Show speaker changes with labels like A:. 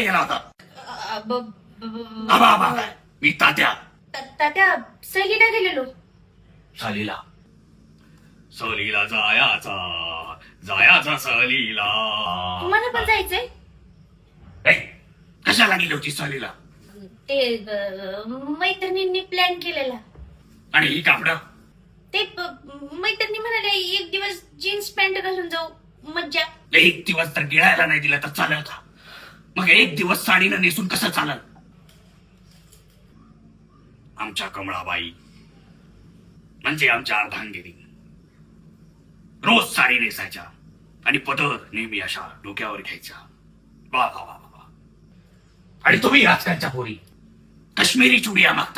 A: गेला होता?
B: अ, ब- ब- ब-
A: आबा आबा आबा. मी तात्या.
B: तात्या सहलीला गेलेलो.
A: सहलीला. सहलीला जायाचा, जायाचा सहलीला.
B: मला पण जायचंय.
A: ए, कशाला गेली होती सहलीला?
B: ते मैत्रिणींनी प्लॅन केलेला.
A: आणि ही कापड?
B: ते मैत्रिणी म्हणाले एक दिवस जीन्स पॅन्ट घालून जाऊ, मज्जा.
A: एक दिवस तर गिळायला नाही दिला तर चालेल का? मग एक दिवस साडीनं नेसून कसं चालल? आमच्या कमळाबाई म्हणजे आमच्या अर्धांगिनी रोज साडी नेसायच्या आणि पदर नेहमी अशा डोक्यावर घ्यायच्या. वा वा वा वा. आणि तुम्ही आजकालच्या पोरी काश्मीरी चुडिया मागता.